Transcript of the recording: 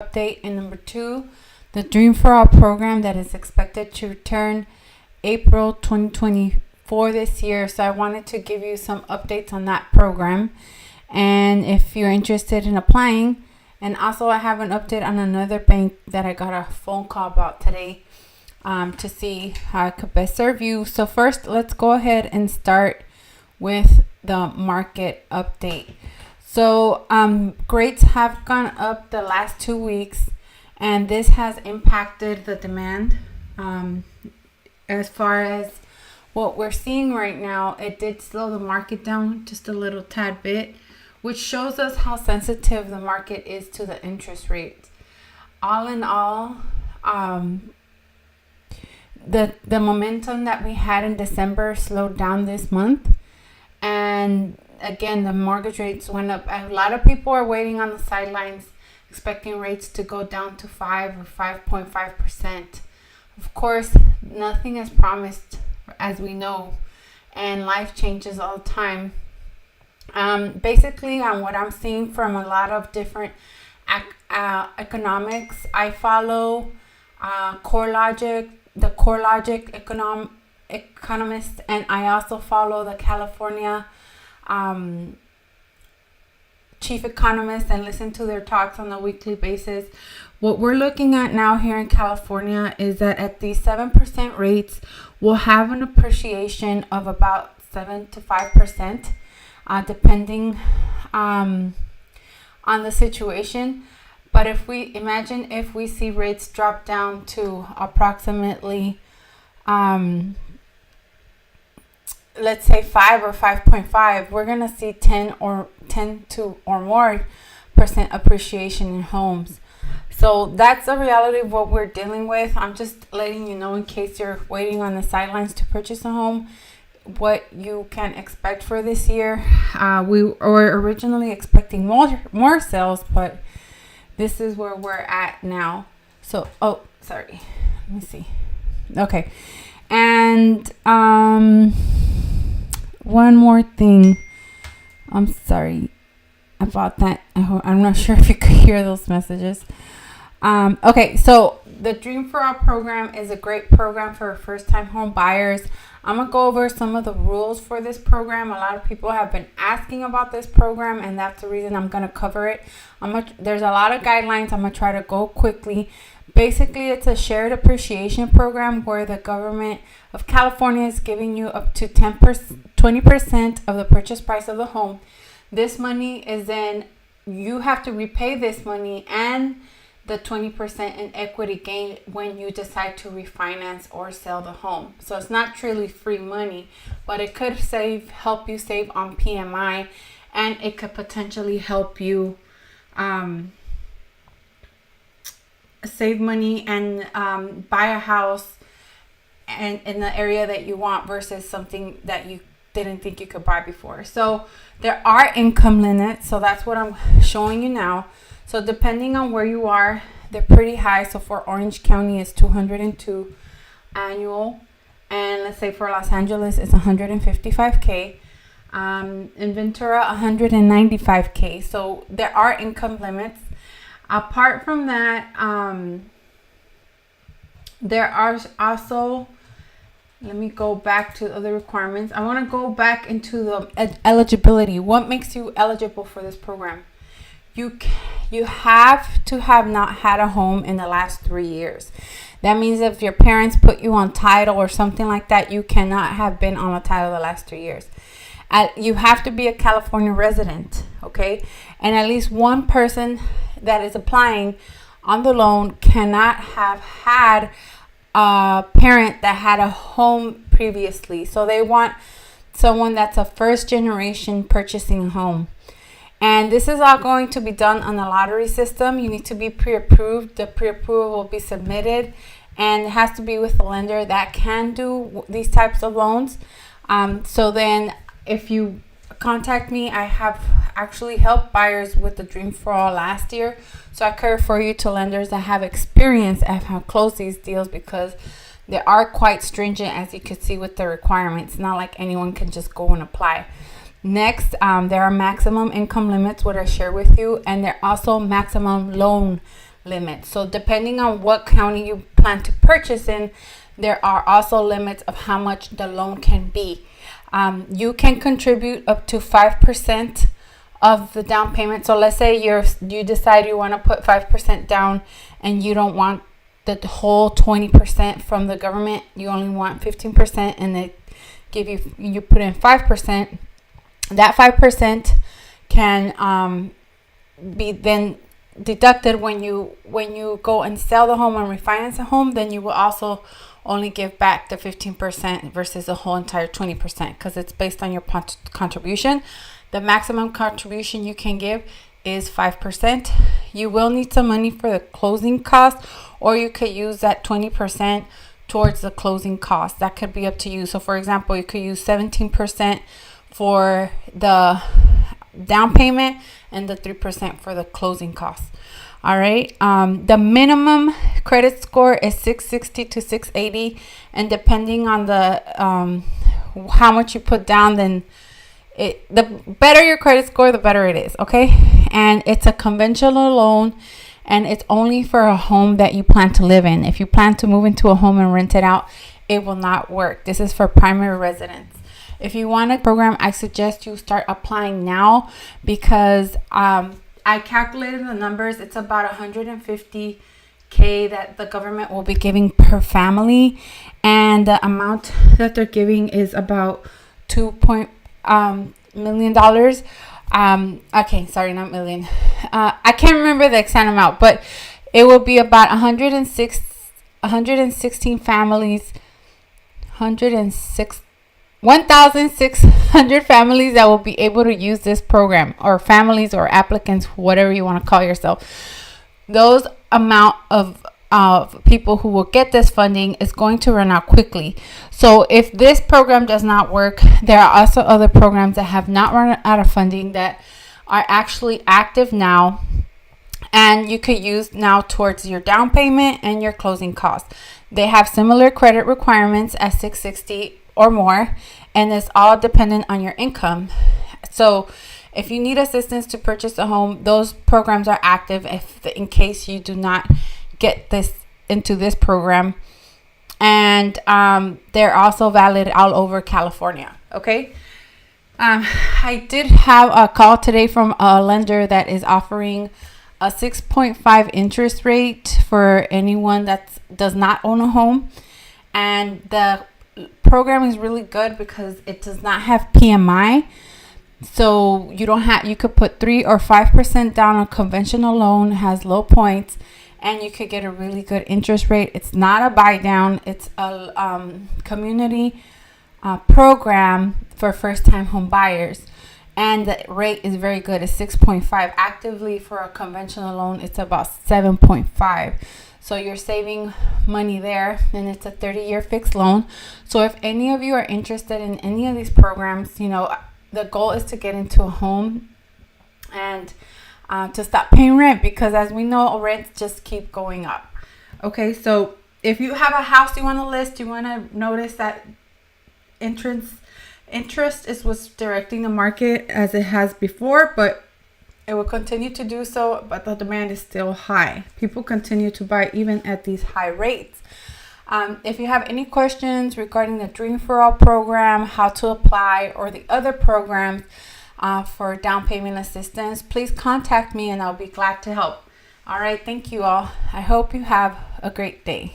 update, and number two, the Dream for All program that is expected to return April 2024 this year. So I wanted to give you some updates on that program, and if you're interested in applying. And also I have an update on another bank that I got a phone call about today, to see how I could best serve you. So first, let's go ahead and start with the market update. So rates have gone up the last 2 weeks, and this has impacted the demand. As far as what we're seeing right now, it did slow the market down just a little tad bit, which shows us how sensitive the market is to the interest rates. All in all, the momentum that we had in December slowed down this month, and again, the mortgage rates went up. A lot of people are waiting on the sidelines, expecting rates to go down to 5 or 5.5%. Of course, nothing is promised, as we know, and life changes all the time. Basically, on what I'm seeing from a lot of different economics, I follow CoreLogic, the CoreLogic economist, and I also follow the California chief economist and listen to their talks on a weekly basis. What we're looking at now here in California is that at these 7% rates, we'll have an appreciation of about 7 to 5%, depending on the situation. But if we see rates drop down to approximately let's say 5 or 5.5, we're gonna see 10 or more percent appreciation in homes. So that's the reality of what we're dealing with. I'm just letting you know, in case you're waiting on the sidelines to purchase a home, what you can expect for this year. We were originally expecting more sales, but this is where we're at now. So, let me see. Okay. And one more thing. I'm sorry about that. I'm not sure if you could hear those messages. Okay, so the Dream for All program is a great program for first-time home buyers. I'm going to go over some of the rules for this program. A lot of people have been asking about this program, and that's the reason I'm going to cover it. There's a lot of guidelines. I'm going to try to go quickly. Basically, it's a shared appreciation program where the government of California is giving you up to 20% of the purchase price of the home. This money is then, you have to repay this money and the 20% in equity gain when you decide to refinance or sell the home. So it's not truly free money, but it could help you save on PMI, and it could potentially help you save money and buy a house and in the area that you want versus something that you didn't think you could buy before. So there are income limits, so that's what I'm showing you now. So depending on where you are, they're pretty high. So for Orange County, it's 202 annual, and let's say for Los Angeles, it's 155K. In Ventura, 195K. So there are income limits. Apart from that, there are also, let me go back to other requirements. I want to go back into the eligibility. What makes you eligible for this program? You have to have not had a home in the last 3 years. That means if your parents put you on title or something like that, you cannot have been on a title the last 3 years. You have to be a California resident, okay? And at least one person that is applying on the loan cannot have had a parent that had a home previously. So they want someone that's a first generation purchasing a home. And this is all going to be done on the lottery system. You need to be pre-approved. The pre-approval will be submitted, and it has to be with a lender that can do these types of loans. So then if you contact me, I have actually helped buyers with the Dream for All last year. So I could refer you to lenders that have experience and have closed these deals, because they are quite stringent, as you can see with the requirements. Not like anyone can just go and apply. Next, there are maximum income limits, what I share with you, and there are also maximum loan limit. So depending on what county you plan to purchase in, there are also limits of how much the loan can be. You can contribute up to 5% of the down payment. So let's say you decide you want to put 5% down and you don't want the whole 20% from the government. You only want 15%, and they give you put in 5%. That 5% can be then deducted when you go and sell the home and refinance the home. Then you will also only give back the 15% versus the whole entire 20%, because it's based on your contribution. The maximum contribution you can give is 5%. You will need some money for the closing costs, or you could use that 20% towards the closing costs. That could be up to you. So for example, you could use 17% for the down payment and the 3% for the closing costs. All right. The minimum credit score is 660 to 680, and depending on the how much you put down, then the better your credit score, the better it is. Okay. And it's a conventional loan, and it's only for a home that you plan to live in. If you plan to move into a home and rent it out, it will not work. This is for primary residence. If you want a program, I suggest you start applying now, because I calculated the numbers. It's about $150K that the government will be giving per family, and the amount that they're giving is about $2 million. Okay, sorry, not million. I can't remember the exact amount, but it will be about 116 families, 1,600 families that will be able to use this program, or families or applicants, whatever you want to call yourself. Those amount of people who will get this funding is going to run out quickly. So if this program does not work, there are also other programs that have not run out of funding that are actually active now, and you could use now towards your down payment and your closing costs. They have similar credit requirements as 660 or more, and it's all dependent on your income. So if you need assistance to purchase a home, those programs are active in case you do not get this into this program, and they're also valid all over California. Okay. I did have a call today from a lender that is offering a 6.5 interest rate for anyone that does not own a home, and the program is really good because it does not have PMI. So you could put 3 or 5% down on a conventional loan, has low points, and you could get a really good interest rate. It's not a buy down. It's a community program for first time home buyers, and the rate is very good. It's 6.5. Actively for a conventional loan, it's about 7.5. So you're saving money there, and it's a 30-year fixed loan. So if any of you are interested in any of these programs, the goal is to get into a home and to stop paying rent, because as we know, rents just keep going up. Okay, so if you have a house you want to list, you want to notice that interest is what's directing the market as it has before, but it will continue to do so, but the demand is still high. People continue to buy even at these high rates. If you have any questions regarding the Dream for All program, how to apply, or the other programs for down payment assistance, please contact me and I'll be glad to help. All right, thank you all. I hope you have a great day.